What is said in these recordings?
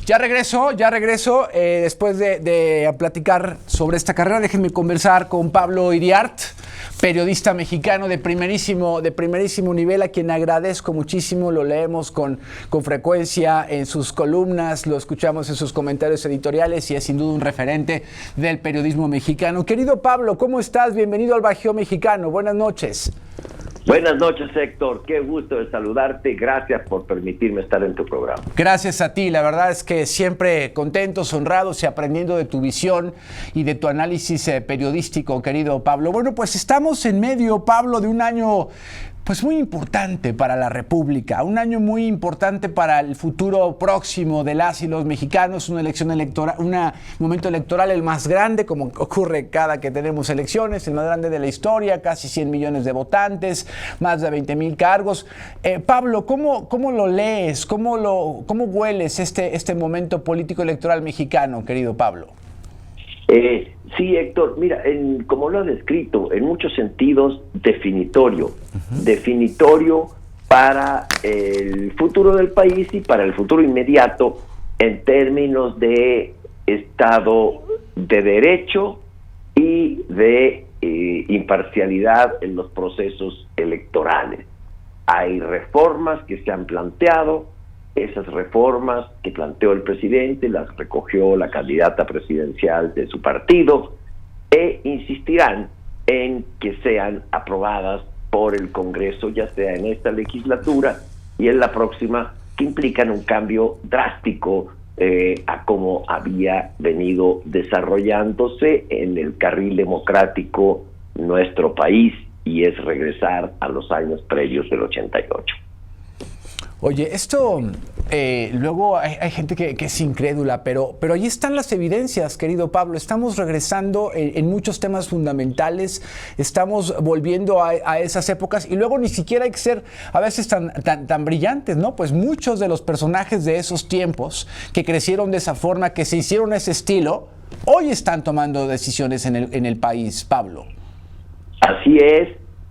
Ya regreso después de platicar sobre esta carrera. Déjenme conversar con Pablo Iriart, periodista mexicano de primerísimo nivel, a quien agradezco muchísimo. Lo leemos con frecuencia en sus columnas, lo escuchamos en sus comentarios editoriales y es sin duda un referente del periodismo mexicano. Querido Pablo, ¿cómo estás? Bienvenido al Bajío Mexicano. Buenas noches. Buenas noches, Héctor. Qué gusto de saludarte. Gracias por permitirme estar en tu programa. Gracias a ti. La verdad es que siempre contentos, honrados y aprendiendo de tu visión y de tu análisis periodístico, querido Pablo. Bueno, pues estamos en medio, Pablo, de un año pues muy importante para la República, un año muy importante para el futuro próximo de las y los mexicanos, una elección electoral, un momento electoral el más grande, como ocurre cada que tenemos elecciones, el más grande de la historia, casi 100 millones de votantes, más de 20,000 cargos. Pablo, ¿cómo lo lees? ¿Cómo hueles este momento político electoral mexicano, querido Pablo? Sí, Héctor, mira, como lo has descrito, en muchos sentidos definitorio, definitorio para el futuro del país y para el futuro inmediato en términos de Estado de Derecho y de imparcialidad en los procesos electorales. Hay reformas que se han planteado. Esas reformas que planteó el presidente las recogió la candidata presidencial de su partido e insistirán en que sean aprobadas por el Congreso, ya sea en esta legislatura y en la próxima, que implican un cambio drástico a cómo había venido desarrollándose en el carril democrático nuestro país, y es regresar a los años previos del 88. Oye, esto luego hay gente que es incrédula, pero ahí están las evidencias, querido Pablo. Estamos regresando en muchos temas fundamentales, estamos volviendo a esas épocas y luego ni siquiera hay que ser a veces tan brillantes, ¿no? Pues muchos de los personajes de esos tiempos que crecieron de esa forma, que se hicieron ese estilo, hoy están tomando decisiones en el país, Pablo. Así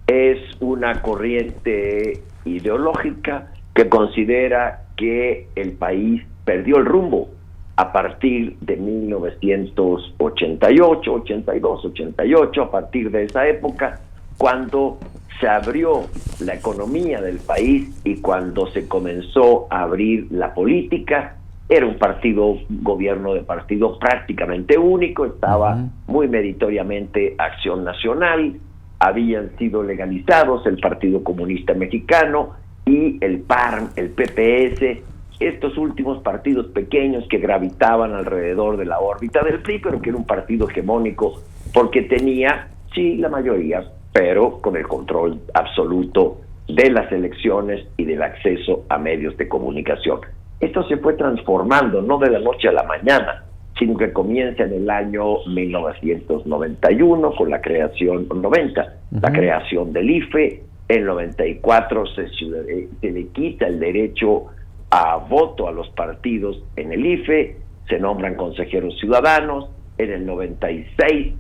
es una corriente ideológica que considera que el país perdió el rumbo a partir de 1988, 82, 88, a partir de esa época, cuando se abrió la economía del país y cuando se comenzó a abrir la política. Era un gobierno de partido prácticamente único, estaba muy meritoriamente Acción Nacional, habían sido legalizados el Partido Comunista Mexicano y el PAN, el PPS, estos últimos partidos pequeños que gravitaban alrededor de la órbita del PRI, pero que era un partido hegemónico porque tenía, sí, la mayoría, pero con el control absoluto de las elecciones y del acceso a medios de comunicación. Esto se fue transformando, no de la noche a la mañana, sino que comienza en el año 1991 con la creación, la creación del IFE. En 94 se le quita el derecho a voto a los partidos en el IFE, se nombran consejeros ciudadanos. En el 96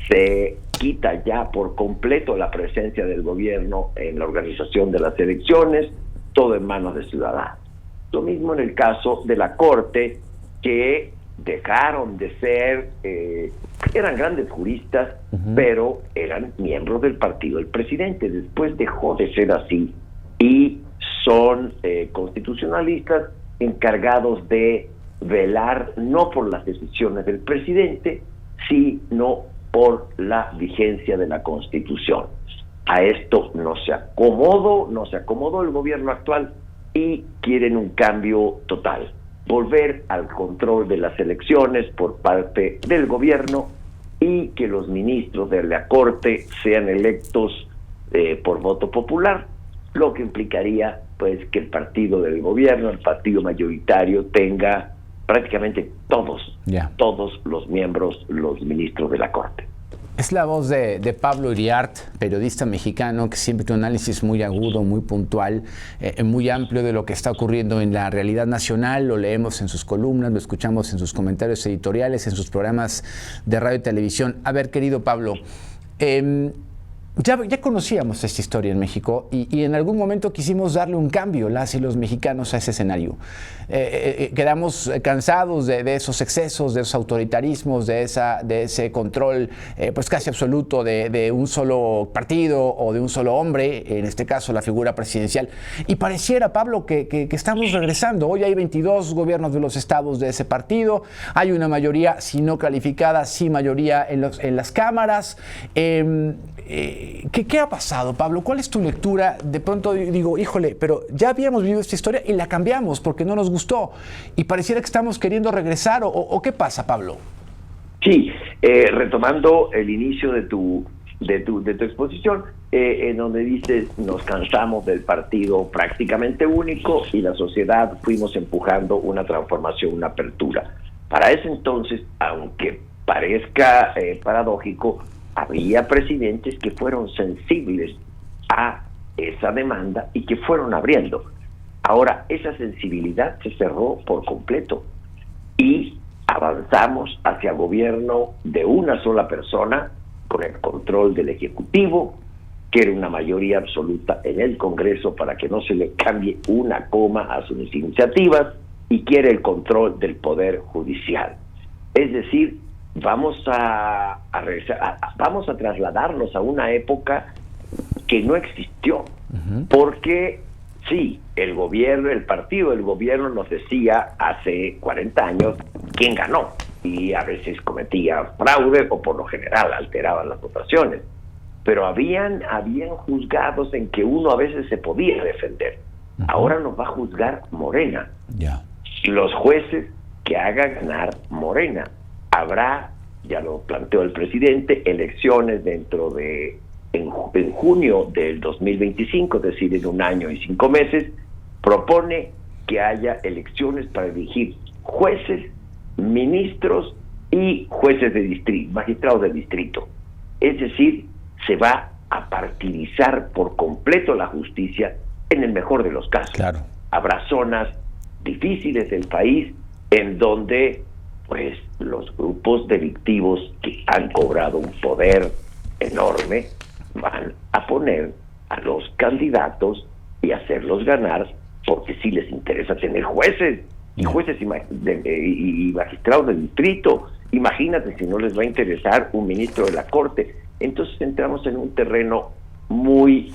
se quita ya por completo la presencia del gobierno en la organización de las elecciones, todo en manos de ciudadanos. Lo mismo en el caso de la Corte, que dejaron de ser, eran grandes juristas, pero eran miembros del partido del presidente. Después dejó de ser así y son constitucionalistas encargados de velar no por las decisiones del presidente, sino por la vigencia de la Constitución. A esto no se acomodó el gobierno actual y quieren un cambio total. Volver al control de las elecciones por parte del gobierno y que los ministros de la Corte sean electos por voto popular, lo que implicaría pues que el partido del gobierno, el partido mayoritario, tenga prácticamente todos los miembros, los ministros de la Corte. Es la voz de Pablo Iriart, periodista mexicano, que siempre tiene un análisis muy agudo, muy puntual, muy amplio de lo que está ocurriendo en la realidad nacional. Lo leemos en sus columnas, lo escuchamos en sus comentarios editoriales, en sus programas de radio y televisión. A ver, querido Pablo, Ya conocíamos esta historia en México y en algún momento quisimos darle un cambio, las y los mexicanos, a ese escenario. Quedamos cansados de esos excesos, de esos autoritarismos, de ese control pues casi absoluto de un solo partido o de un solo hombre, en este caso la figura presidencial. Y pareciera, Pablo, que estamos regresando. Hoy hay 22 gobiernos de los estados de ese partido, hay una mayoría, si no calificada, sí mayoría en las cámaras. ¿Qué ha pasado, Pablo? ¿Cuál es tu lectura? De pronto digo, híjole, pero ya habíamos vivido esta historia y la cambiamos porque no nos gustó y pareciera que estamos queriendo regresar, ¿o qué pasa, Pablo? Sí, retomando el inicio de tu exposición, en donde dices, nos cansamos del partido prácticamente único y la sociedad fuimos empujando una transformación, una apertura. Para ese entonces, aunque parezca paradójico, había presidentes que fueron sensibles a esa demanda y que fueron abriendo. Ahora, esa sensibilidad se cerró por completo y avanzamos hacia gobierno de una sola persona, con el control del Ejecutivo, que era una mayoría absoluta en el Congreso para que no se le cambie una coma a sus iniciativas, y quiere el control del Poder Judicial. Es decir, vamos a trasladarnos a una época que no existió, porque sí, el gobierno, el partido del gobierno nos decía hace 40 años quién ganó, y a veces cometía fraude o por lo general alteraban las votaciones, pero habían juzgados en que uno a veces se podía defender. Ahora nos va a juzgar Morena. Los jueces que haga ganar Morena. Habrá, ya lo planteó el presidente, elecciones en junio del 2025, es decir, en 1 año y 5 meses. Propone que haya elecciones para elegir jueces, ministros y jueces de distrito, magistrados de distrito. Es decir, se va a partidizar por completo la justicia en el mejor de los casos. Claro. Habrá zonas difíciles del país en donde pues los grupos delictivos que han cobrado un poder enorme van a poner a los candidatos y hacerlos ganar, porque sí les interesa tener jueces y magistrados del distrito. Imagínate si no les va a interesar un ministro de la Corte. Entonces entramos en un terreno muy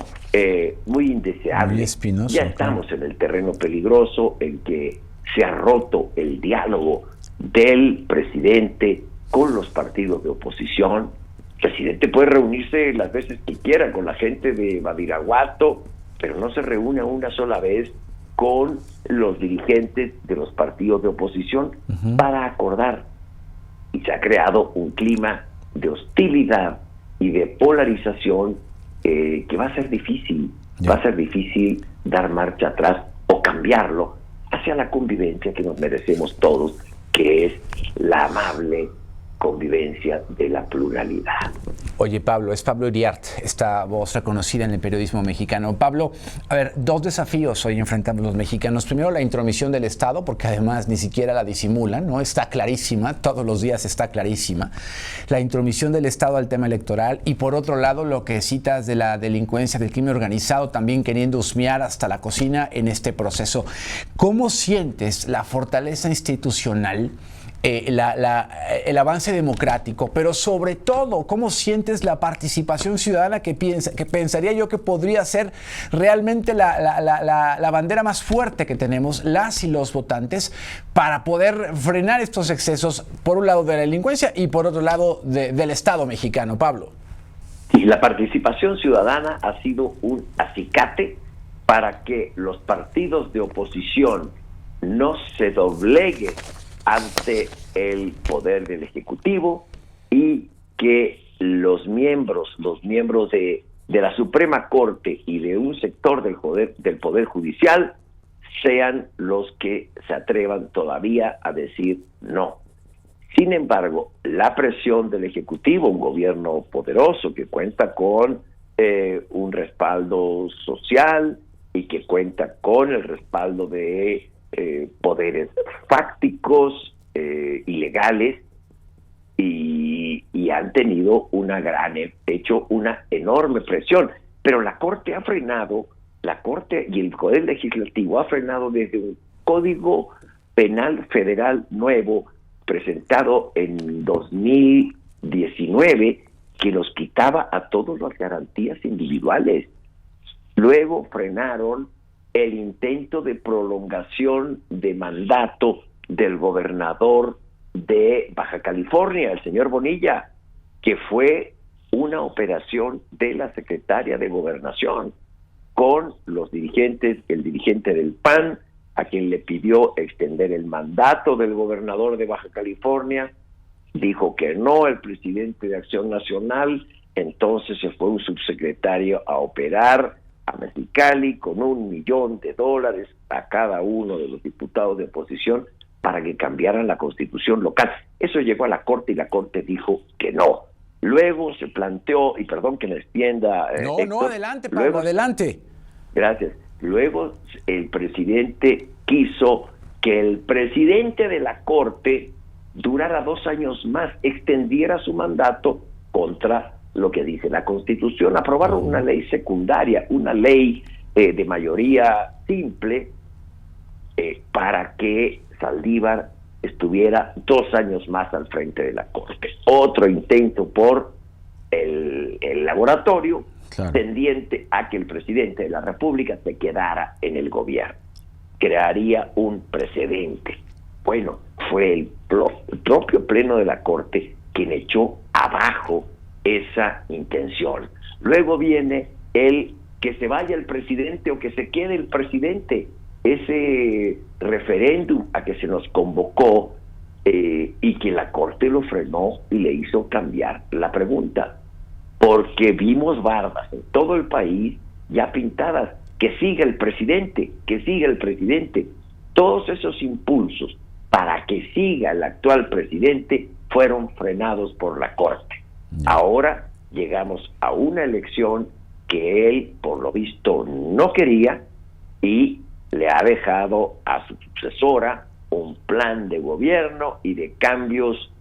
indeseable. Muy espinoso, ya estamos en el terreno peligroso en que se ha roto el diálogo del presidente con los partidos de oposición. El presidente puede reunirse las veces que quiera con la gente de Badiraguato, pero no se reúne una sola vez con los dirigentes de los partidos de oposición para acordar. Y se ha creado un clima de hostilidad y de polarización que va a ser difícil. Va a ser difícil dar marcha atrás o cambiarlo hacia la convivencia que nos merecemos todos, que es la amable convivencia de la pluralidad. Oye, Pablo, es Pablo Iriart, esta voz reconocida en el periodismo mexicano. Pablo, a ver, 2 desafíos hoy enfrentamos los mexicanos. Primero, la intromisión del Estado, porque además ni siquiera la disimulan, ¿no? Está clarísima, todos los días está clarísima. La intromisión del Estado al tema electoral, y por otro lado, lo que citas de la delincuencia, del crimen organizado, también queriendo husmear hasta la cocina en este proceso. ¿Cómo sientes la fortaleza institucional, el avance democrático, pero sobre todo, cómo sientes la participación ciudadana que pensaría yo que podría ser realmente la bandera más fuerte que tenemos las y los votantes para poder frenar estos excesos, por un lado de la delincuencia y por otro lado del Estado mexicano, Pablo? Y la participación ciudadana ha sido un acicate para que los partidos de oposición no se dobleguen ante el poder del Ejecutivo, y que los miembros de la Suprema Corte y de un sector del Poder Judicial sean los que se atrevan todavía a decir no. Sin embargo, la presión del Ejecutivo, un gobierno poderoso que cuenta con un respaldo social y que cuenta con el respaldo de poderes fácticos y legales, y y han tenido hecho una enorme presión. Pero la Corte ha frenado, la Corte y el Poder Legislativo ha frenado desde un Código Penal Federal nuevo presentado en 2019 que nos quitaba a todos las garantías individuales. Luego frenaron el intento de prolongación de mandato del gobernador de Baja California, el señor Bonilla, que fue una operación de la secretaria de Gobernación con los dirigentes, el dirigente del PAN, a quien le pidió extender el mandato del gobernador de Baja California, dijo que no el presidente de Acción Nacional, entonces se fue un subsecretario a operar a Mexicali con $1 millón a cada uno de los diputados de oposición para que cambiaran la constitución local. Eso llegó a la Corte y la Corte dijo que no. Luego se planteó, y perdón que me extienda. No, adelante, Pablo, adelante. Gracias. Luego el presidente quiso que el presidente de la Corte durara 2 años más, extendiera su mandato contra lo que dice la Constitución. Aprobaron una ley secundaria, una ley de mayoría simple para que Saldívar estuviera 2 años más al frente de la Corte. Otro intento por el laboratorio, claro, tendiente a que el presidente de la República se quedara en el gobierno. Crearía un precedente. Bueno, fue el propio Pleno de la Corte quien echó abajo esa intención. Luego viene el que se vaya el presidente o que se quede el presidente. Ese referéndum a que se nos convocó y que la Corte lo frenó y le hizo cambiar la pregunta, porque vimos bardas en todo el país ya pintadas, que siga el presidente, que siga el presidente. Todos esos impulsos para que siga el actual presidente fueron frenados por la Corte. Ahora llegamos a una elección que él, por lo visto, no quería y le ha dejado a su sucesora un plan de gobierno y de cambios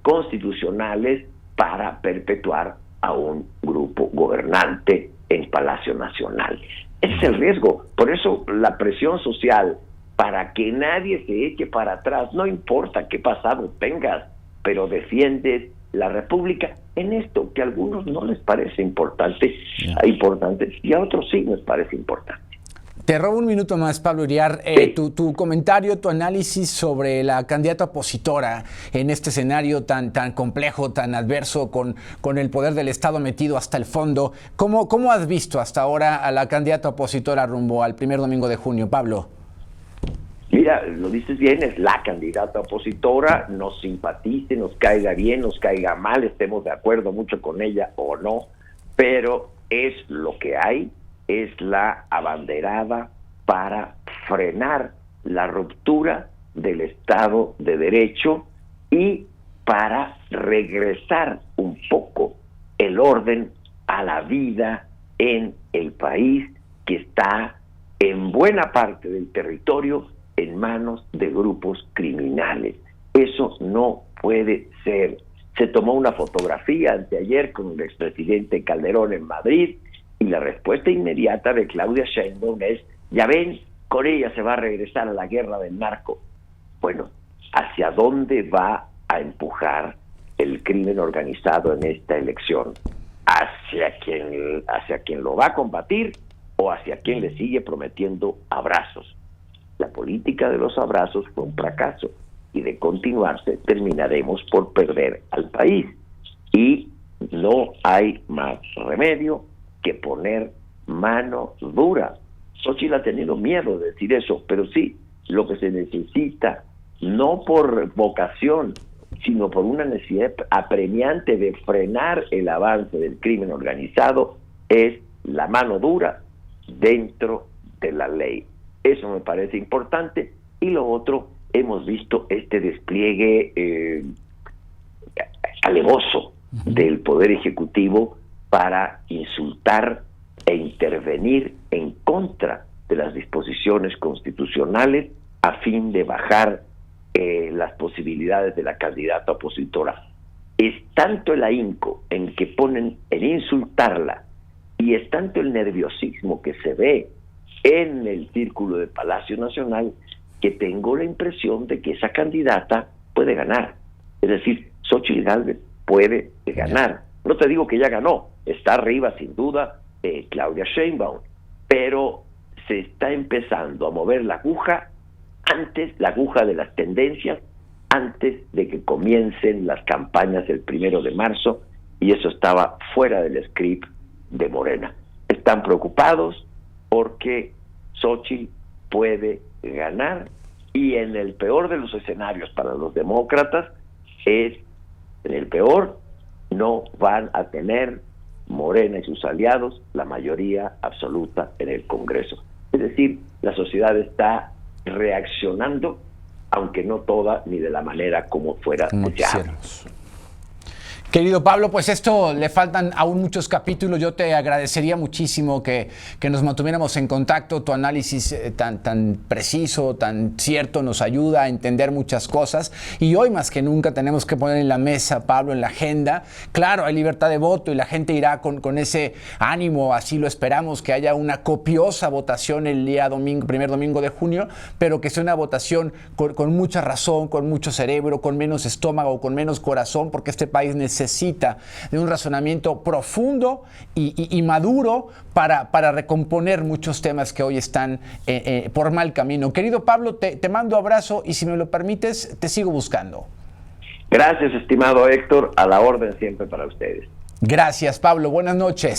constitucionales para perpetuar a un grupo gobernante en Palacio Nacional. Ese es el riesgo. Por eso la presión social, para que nadie se eche para atrás, no importa qué pasado tengas, pero defiendes la República en esto que a algunos no les parece importante y a otros sí les parece importante. Te robo un minuto más, Pablo Iriart. Tu comentario, tu análisis sobre la candidata opositora en este escenario tan complejo, tan adverso, con el poder del Estado metido hasta el fondo. ¿Cómo has visto hasta ahora a la candidata opositora rumbo al primer domingo de junio, Pablo? Mira, lo dices bien, es la candidata opositora, nos simpatice, nos caiga bien, nos caiga mal, estemos de acuerdo mucho con ella o no, pero es lo que hay. Es la abanderada para frenar la ruptura del Estado de Derecho y para regresar un poco el orden a la vida en el país, que está en buena parte del territorio en manos de grupos criminales. Eso no puede ser. Se tomó una fotografía anteayer con el expresidente Calderón en Madrid, y la respuesta inmediata de Claudia Sheinbaum es: ya ven, con ella se va a regresar a la guerra del narco. Bueno, ¿hacia dónde va a empujar el crimen organizado en esta elección? ¿Hacia quien lo va a combatir o hacia quien le sigue prometiendo abrazos? La política de los abrazos fue un fracaso y de continuarse terminaremos por perder al país. Y no hay más remedio que poner mano dura. Xochitl ha tenido miedo de decir eso, pero sí, lo que se necesita, no por vocación, sino por una necesidad apremiante de frenar el avance del crimen organizado, es la mano dura dentro de la ley. Eso me parece importante. Y lo otro, hemos visto este despliegue alevoso del Poder Ejecutivo para insultar e intervenir en contra de las disposiciones constitucionales a fin de bajar las posibilidades de la candidata opositora. es tanto el ahínco en que ponen en insultarla y es tanto el nerviosismo que se ve en el círculo de Palacio Nacional que tengo la impresión de que esa candidata puede ganar. Es decir, Xóchitl Gálvez puede ganar. No te digo que ya ganó, está arriba sin duda Claudia Sheinbaum, pero se está empezando a mover la aguja de las tendencias, antes de que comiencen las campañas el 1 de marzo, y eso estaba fuera del script de Morena. Están preocupados porque Xóchitl puede ganar, y en el peor de los escenarios para los demócratas en el peor, no van a tener Morena y sus aliados la mayoría absoluta en el Congreso. Es decir, la sociedad está reaccionando, aunque no toda ni de la manera como fuera deseable. Querido Pablo, pues esto le faltan aún muchos capítulos. Yo te agradecería muchísimo que nos mantuviéramos en contacto. Tu análisis tan preciso, tan cierto, nos ayuda a entender muchas cosas. Y hoy más que nunca tenemos que poner en la mesa, Pablo, en la agenda. Claro, hay libertad de voto y la gente irá con ese ánimo, así lo esperamos, que haya una copiosa votación el día domingo, primer domingo de junio, pero que sea una votación con mucha razón, con mucho cerebro, con menos estómago, con menos corazón, porque este país necesita de un razonamiento profundo y maduro para recomponer muchos temas que hoy están por mal camino. Querido Pablo, te mando abrazo y si me lo permites, te sigo buscando. Gracias, estimado Héctor, a la orden siempre para ustedes. Gracias, Pablo. Buenas noches.